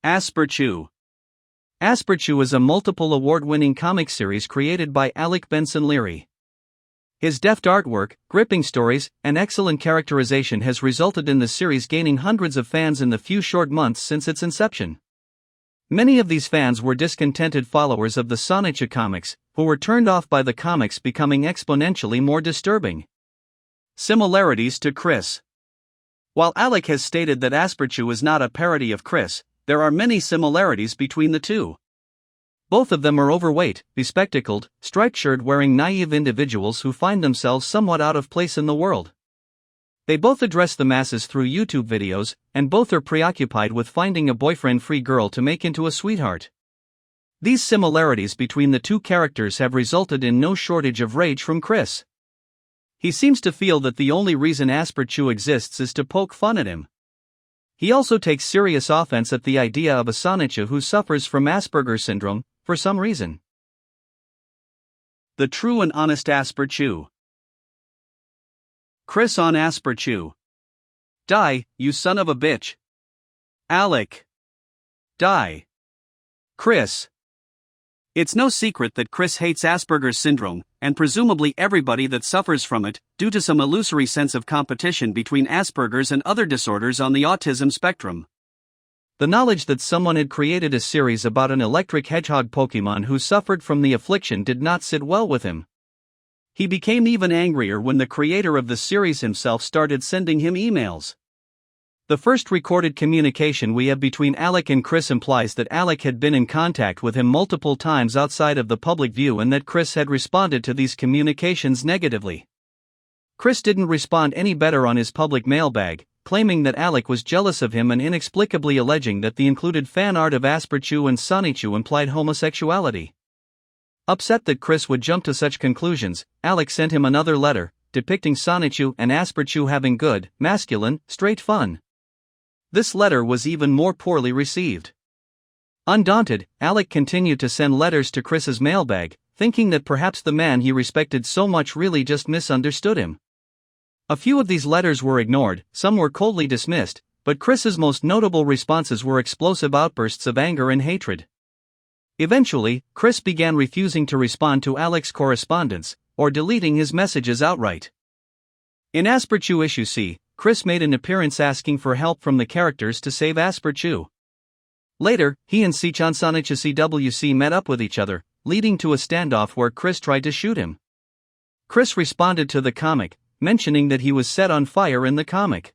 Asperchu. Asperchu is a multiple award-winning comic series created by Alec Benson Leary. His deft artwork, gripping stories, and excellent characterization has resulted in the series gaining hundreds of fans in the few short months since its inception. Many of these fans were discontented followers of the CWCki comics, who were turned off by the comics becoming exponentially more disturbing. Similarities to Chris. While Alec has stated that Asperchu is not a parody of Chris, there are many similarities between the two. Both of them are overweight, bespectacled, striped-shirt wearing naive individuals who find themselves somewhat out of place in the world. They both address the masses through YouTube videos, and both are preoccupied with finding a boyfriend-free girl to make into a sweetheart. These similarities between the two characters have resulted in no shortage of rage from Chris. He seems to feel that the only reason Asperchu exists is to poke fun at him. He also takes serious offense at the idea of a CWCki who suffers from Asperger's syndrome, for some reason. The true and honest Asperchu. Chris on Asperchu. Die, you son of a bitch. Alec. Die. Chris. It's no secret that Chris hates Asperger's syndrome, and presumably everybody that suffers from it, due to some illusory sense of competition between Asperger's and other disorders on the autism spectrum. The knowledge that someone had created a series about an electric hedgehog Pokemon who suffered from the affliction did not sit well with him. He became even angrier when the creator of the series himself started sending him emails. The first recorded communication we have between Alec and Chris implies that Alec had been in contact with him multiple times outside of the public view and that Chris had responded to these communications negatively. Chris didn't respond any better on his public mailbag, claiming that Alec was jealous of him and inexplicably alleging that the included fan art of Asperchu and CWCki implied homosexuality. Upset that Chris would jump to such conclusions, Alec sent him another letter, depicting CWCki and Asperchu having good, masculine, straight fun. This letter was even more poorly received. Undaunted, Alec continued to send letters to Chris's mailbag, thinking that perhaps the man he respected so much really just misunderstood him. A few of these letters were ignored, some were coldly dismissed, but Chris's most notable responses were explosive outbursts of anger and hatred. Eventually, Chris began refusing to respond to Alec's correspondence, or deleting his messages outright. In Asperchu issue C, Chris made an appearance asking for help from the characters to save Asperchu. Later, he and CWCki CWC met up with each other, leading to a standoff where Chris tried to shoot him. Chris responded to the comic, mentioning that he was set on fire in the comic.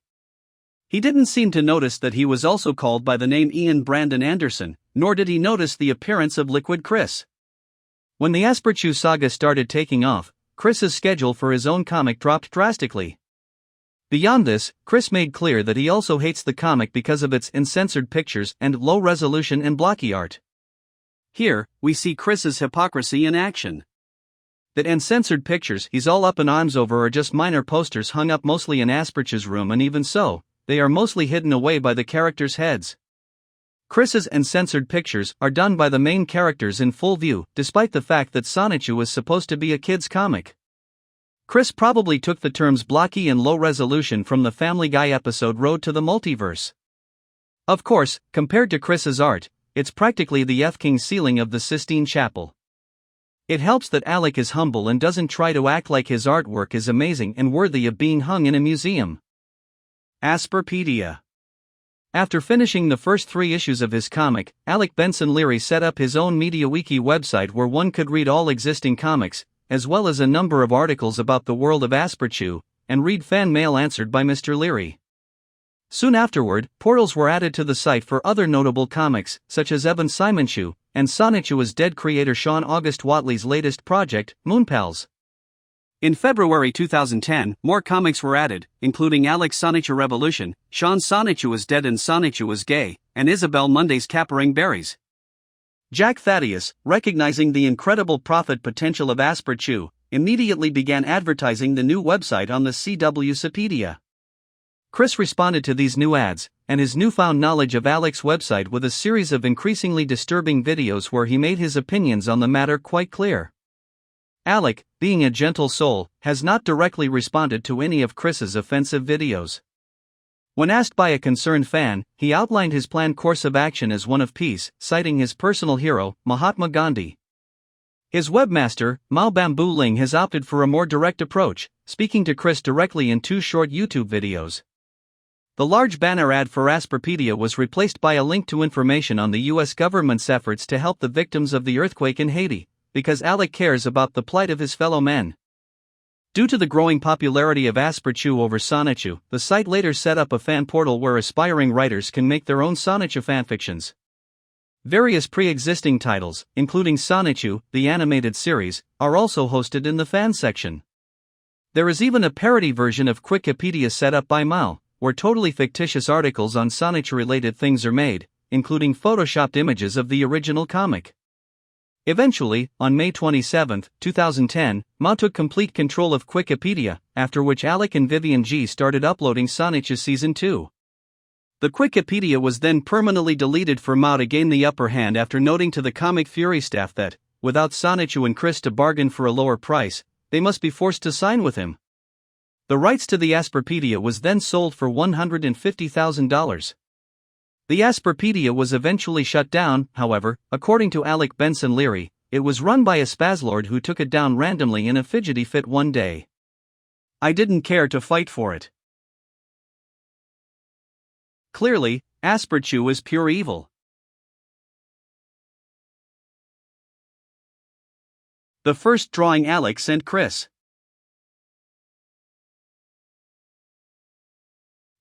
He didn't seem to notice that he was also called by the name Ian Brandon Anderson, nor did he notice the appearance of Liquid Chris. When the Asperchu saga started taking off, Chris's schedule for his own comic dropped drastically. Beyond this, Chris made clear that he also hates the comic because of its uncensored pictures and low resolution and blocky art. Here, we see Chris's hypocrisy in action. That uncensored pictures he's all up in arms over are just minor posters hung up mostly in Asperchu's room, and even so, they are mostly hidden away by the characters' heads. Chris's uncensored pictures are done by the main characters in full view, despite the fact that CWCki was supposed to be a kid's comic. Chris probably took the terms blocky and low resolution from the Family Guy episode Road to the Multiverse. Of course, compared to Chris's art, it's practically the F-King ceiling of the Sistine Chapel. It helps that Alec is humble and doesn't try to act like his artwork is amazing and worthy of being hung in a museum. Asperpedia. After finishing the first 3 issues of his comic, Alec Benson Leary set up his own CWCki website where one could read all existing comics, as well as a number of articles about the world of Asperchu, and read fan mail answered by Mr. Leary. Soon afterward, portals were added to the site for other notable comics, such as Evan Simonshoe, and CWCki's dead creator Sean August Watley's latest project, Moonpals. In February 2010, more comics were added, including Alec's CWCki Revolution, Sean CWCki Was Dead and CWCki Was Gay, and Isabel Monday's Capering Berries. Jack Thaddeus, recognizing the incredible profit potential of Asperchu, immediately began advertising the new website on the CWCpedia. Chris responded to these new ads, and his newfound knowledge of Alec's website with a series of increasingly disturbing videos where he made his opinions on the matter quite clear. Alec, being a gentle soul, has not directly responded to any of Chris's offensive videos. When asked by a concerned fan, he outlined his planned course of action as one of peace, citing his personal hero, Mahatma Gandhi. His webmaster, Mao Bamboo Ling, has opted for a more direct approach, speaking to Chris directly in 2 short YouTube videos. The large banner ad for Asperpedia was replaced by a link to information on the US government's efforts to help the victims of the earthquake in Haiti, because Alec cares about the plight of his fellow men. Due to the growing popularity of Asperchu over Sonichu, the site later set up a fan portal where aspiring writers can make their own Sonichu fanfictions. Various pre-existing titles, including Sonichu, the animated series, are also hosted in the fan section. There is even a parody version of CWCipedia set up by Mao, where totally fictitious articles on Sonichu-related things are made, including photoshopped images of the original comic. Eventually, on May 27, 2010, Mao took complete control of CWCipedia, after which Alec and Vivian G started uploading Sonichu Season 2. The CWCipedia was then permanently deleted for Mao to gain the upper hand after noting to the Comic Fury staff that, without Sonichu and Chris to bargain for a lower price, they must be forced to sign with him. The rights to the Asperpedia was then sold for $150,000. The Asperpedia was eventually shut down, however, according to Alec Benson Leary. It was run by a spaslord who took it down randomly in a fidgety fit one day. I didn't care to fight for it. Clearly, Asperchu is pure evil. The first drawing Alec sent Chris.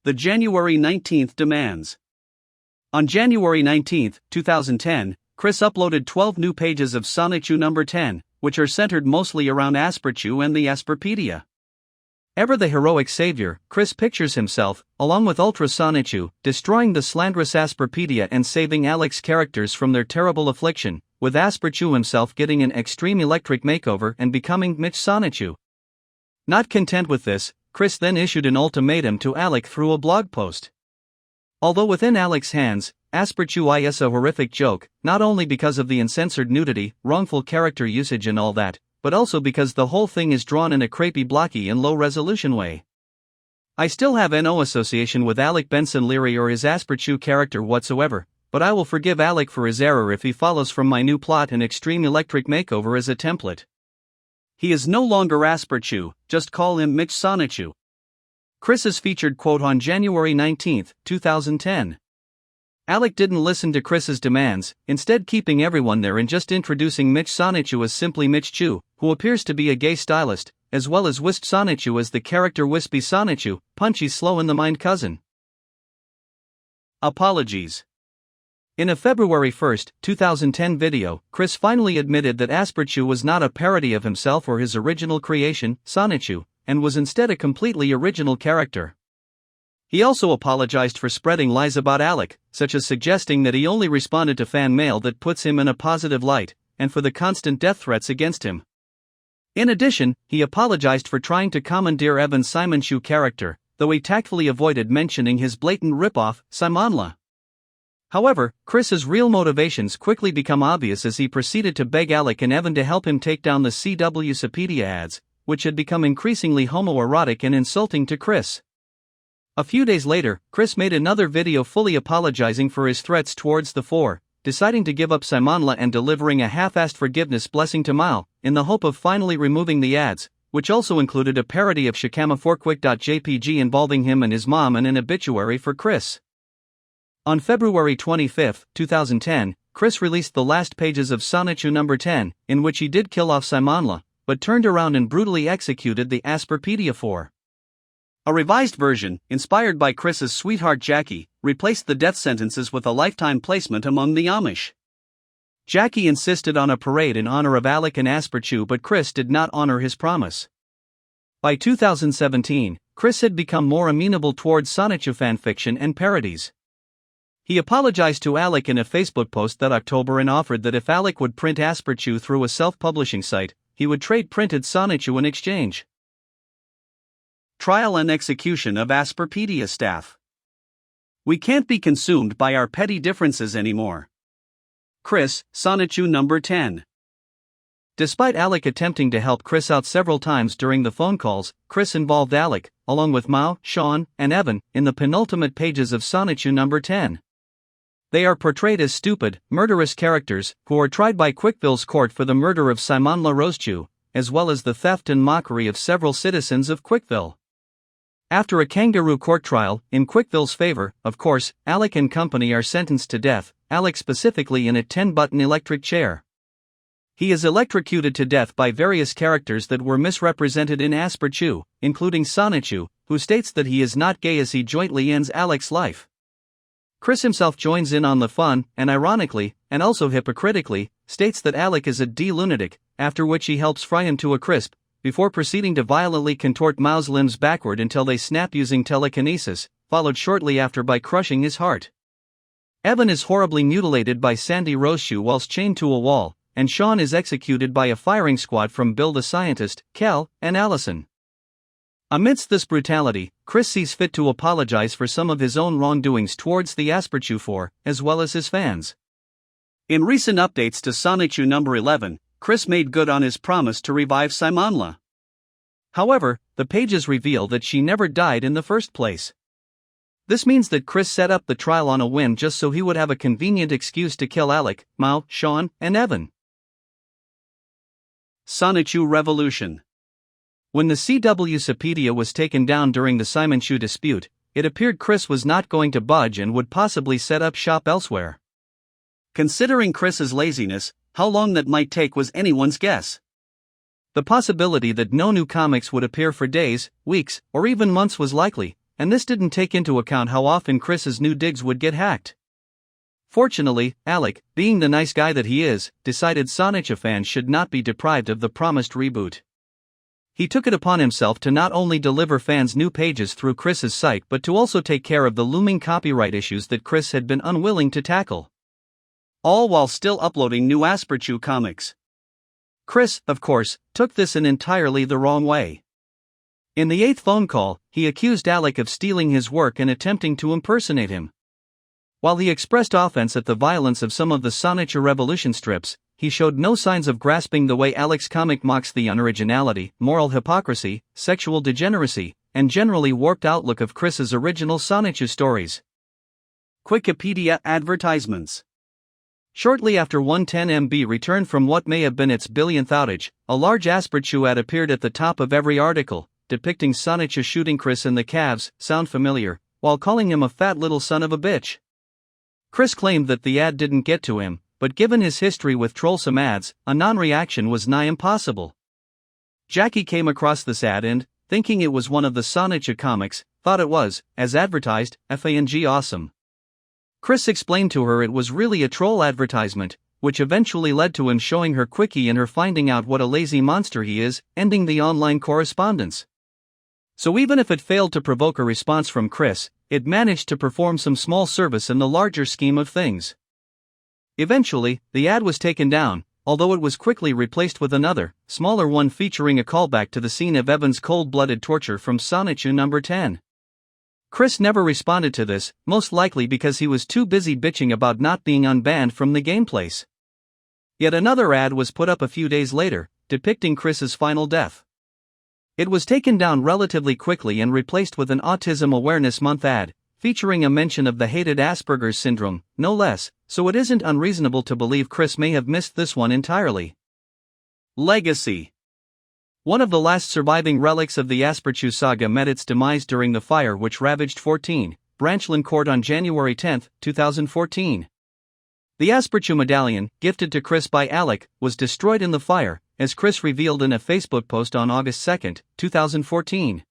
The January 19th demands. On January 19, 2010, Chris uploaded 12 new pages of Sonichu number 10, which are centered mostly around Asperchu and the Asperpedia. Ever the heroic savior, Chris pictures himself, along with Ultra Sonichu, destroying the slanderous Asperpedia and saving Alec's characters from their terrible affliction, with Asperchu himself getting an extreme electric makeover and becoming Mitch Sonichu. Not content with this, Chris then issued an ultimatum to Alec through a blog post. Although within Alec's hands, Asperchu is a horrific joke, not only because of the uncensored nudity, wrongful character usage and all that, but also because the whole thing is drawn in a crepey blocky and low-resolution way. I still have no association with Alec Benson Leary or his Asperchu character whatsoever, but I will forgive Alec for his error if he follows from my new plot and extreme electric makeover as a template. He is no longer Asperchu, just call him Mitch Sonichu. Chris is featured quote on January 19, 2010. Alec didn't listen to Chris's demands, instead keeping everyone there and just introducing Mitch Sonichu as simply Mitch Chu, who appears to be a gay stylist, as well as Wisp Sonichu as the character Wispy Sonichu, Punchy's slow-in-the-mind cousin. Apologies. In a February 1, 2010 video, Chris finally admitted that Asperchu was not a parody of himself or his original creation, Sonichu, and was instead a completely original character. He also apologized for spreading lies about Alec, such as suggesting that he only responded to fan mail that puts him in a positive light, and for the constant death threats against him. In addition, he apologized for trying to commandeer Evan Simonshu character, though he tactfully avoided mentioning his blatant ripoff, Simonla. However, Chris's real motivations quickly become obvious as he proceeded to beg Alec and Evan to help him take down the CWCipedia ads, which had become increasingly homoerotic and insulting to Chris. A few days later, Chris made another video fully apologizing for his threats towards the four, deciding to give up Simonla and delivering a half-assed forgiveness blessing to Mao, in the hope of finally removing the ads, which also included a parody of shikamaforquick.jpg involving him and his mom and an obituary for Chris. On February 25, 2010, Chris released the last pages of Sonichu number 10, in which he did kill off Simonla, but turned around and brutally executed the Asperpedia 4. A revised version, inspired by Chris's sweetheart Jackie, replaced the death sentences with a lifetime placement among the Amish. Jackie insisted on a parade in honor of Alec and Asperchu, but Chris did not honor his promise. By 2017, Chris had become more amenable towards Sonichu fanfiction and parodies. He apologized to Alec in a Facebook post that October and offered that if Alec would print Asperchu through a self-publishing site, he would trade printed Sonichu in exchange. Trial and execution of Asperpedia staff. We can't be consumed by our petty differences anymore. Chris, Sonichu number 10. Despite Alec attempting to help Chris out several times during the phone calls, Chris involved Alec, along with Mao, Sean, and Evan, in the penultimate pages of CWCki number 10. They are portrayed as stupid, murderous characters who are tried by Quickville's court for the murder of Simon LaRosechu, as well as the theft and mockery of several citizens of Quickville. After a kangaroo court trial, in Quickville's favor, of course, Alec and company are sentenced to death, Alec specifically in a 10-button electric chair. He is electrocuted to death by various characters that were misrepresented in Asperchu, including CWCki, who states that he is not gay as he jointly ends Alec's life. Chris himself joins in on the fun, and ironically, and also hypocritically, states that Alec is a lunatic, after which he helps fry him to a crisp, before proceeding to violently contort Mao's limbs backward until they snap using telekinesis, followed shortly after by crushing his heart. Evan is horribly mutilated by Sandy Rosechu whilst chained to a wall, and Sean is executed by a firing squad from Bill the Scientist, Kel, and Allison. Amidst this brutality, Chris sees fit to apologize for some of his own wrongdoings towards the Asperchu 4, as well as his fans. In recent updates to CWCki number 11, Chris made good on his promise to revive Simonla. However, the pages reveal that she never died in the first place. This means that Chris set up the trial on a whim just so he would have a convenient excuse to kill Alec, Mao, Sean, and Evan. CWCki Revolution. When the CWCpedia was taken down during the Simonchu dispute, it appeared Chris was not going to budge and would possibly set up shop elsewhere. Considering Chris's laziness, how long that might take was anyone's guess. The possibility that no new comics would appear for days, weeks, or even months was likely, and this didn't take into account how often Chris's new digs would get hacked. Fortunately, Alec, being the nice guy that he is, decided CWCki fans should not be deprived of the promised reboot. He took it upon himself to not only deliver fans new pages through Chris's site but to also take care of the looming copyright issues that Chris had been unwilling to tackle. All while still uploading new Asperchu comics. Chris, of course, took this in entirely the wrong way. In the 8th phone call, he accused Alec of stealing his work and attempting to impersonate him. While he expressed offense at the violence of some of the CWCki Revolution strips, he showed no signs of grasping the way Alec's comic mocks the unoriginality, moral hypocrisy, sexual degeneracy, and generally warped outlook of Chris's original CWCki stories. Wikipedia advertisements. Shortly after 110MB returned from what may have been its billionth outage, a large Asperchu ad appeared at the top of every article, depicting CWCki shooting Chris in the calves, sound familiar, while calling him a fat little son of a bitch. Chris claimed that the ad didn't get to him, but given his history with trollsome ads, a non-reaction was nigh impossible. Jackie came across this ad and, thinking it was one of the CWCki comics, thought it was, as advertised, FANG awesome. Chris explained to her it was really a troll advertisement, which eventually led to him showing her quickie and her finding out what a lazy monster he is, ending the online correspondence. So even if it failed to provoke a response from Chris, it managed to perform some small service in the larger scheme of things. Eventually, the ad was taken down, although it was quickly replaced with another, smaller one featuring a callback to the scene of Evan's cold-blooded torture from CWCki number 10. Chris never responded to this, most likely because he was too busy bitching about not being unbanned from the gameplace. Yet another ad was put up a few days later, depicting Chris's final death. It was taken down relatively quickly and replaced with an Autism Awareness Month ad, featuring a mention of the hated Asperger's syndrome, no less, so it isn't unreasonable to believe Chris may have missed this one entirely. Legacy. One of the last surviving relics of the Asperchu saga met its demise during the fire which ravaged 14 Branchland Court on January 10, 2014. The Asperchu medallion, gifted to Chris by Alec, was destroyed in the fire, as Chris revealed in a Facebook post on August 2, 2014.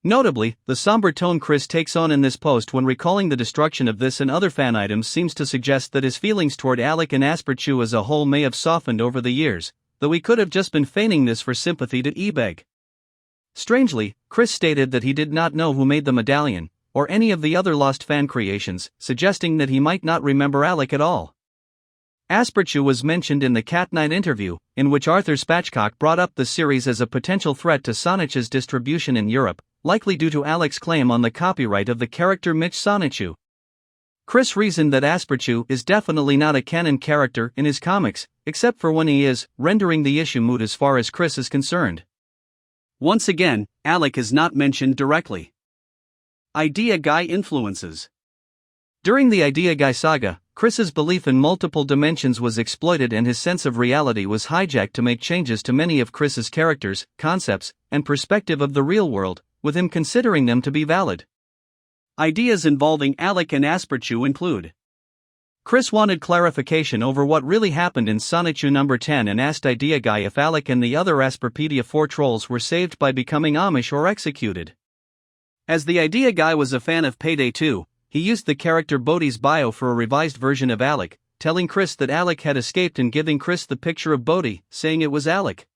Notably, the somber tone Chris takes on in this post when recalling the destruction of this and other fan items seems to suggest that his feelings toward Alec and Asperchu as a whole may have softened over the years, though he could have just been feigning this for sympathy to eBeg. Strangely, Chris stated that he did not know who made the medallion, or any of the other lost fan creations, suggesting that he might not remember Alec at all. Asperchu was mentioned in the Cat Night interview, in which Arthur Spatchcock brought up the series as a potential threat to CWCki's distribution in Europe, likely due to Alec's claim on the copyright of the character Mitch CWCki. Chris reasoned that Asperchu is definitely not a canon character in his comics, except for when he is, rendering the issue moot as far as Chris is concerned. Once again, Alec is not mentioned directly. Idea Guy influences. During the Idea Guy saga, Chris's belief in multiple dimensions was exploited and his sense of reality was hijacked to make changes to many of Chris's characters, concepts, and perspective of the real world, with him considering them to be valid. Ideas involving Alec and Asperchu include: Chris wanted clarification over what really happened in Sonichu number 10 and asked Idea Guy if Alec and the other Asperpedia 4 trolls were saved by becoming Amish or executed. As the Idea Guy was a fan of Payday 2, he used the character Bodhi's bio for a revised version of Alec, telling Chris that Alec had escaped and giving Chris the picture of Bodhi, saying it was Alec.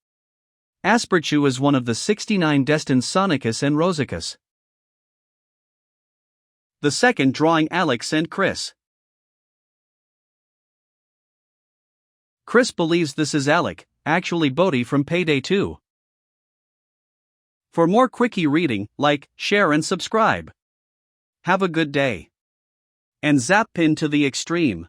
Asperchu is one of the 69 destined Sonicus and Rosicus. The second drawing Alex and Chris. Chris believes this is Alec, actually Bodhi from Payday 2. For more quickie reading, like, share and subscribe. Have a good day. And zap pin to the extreme.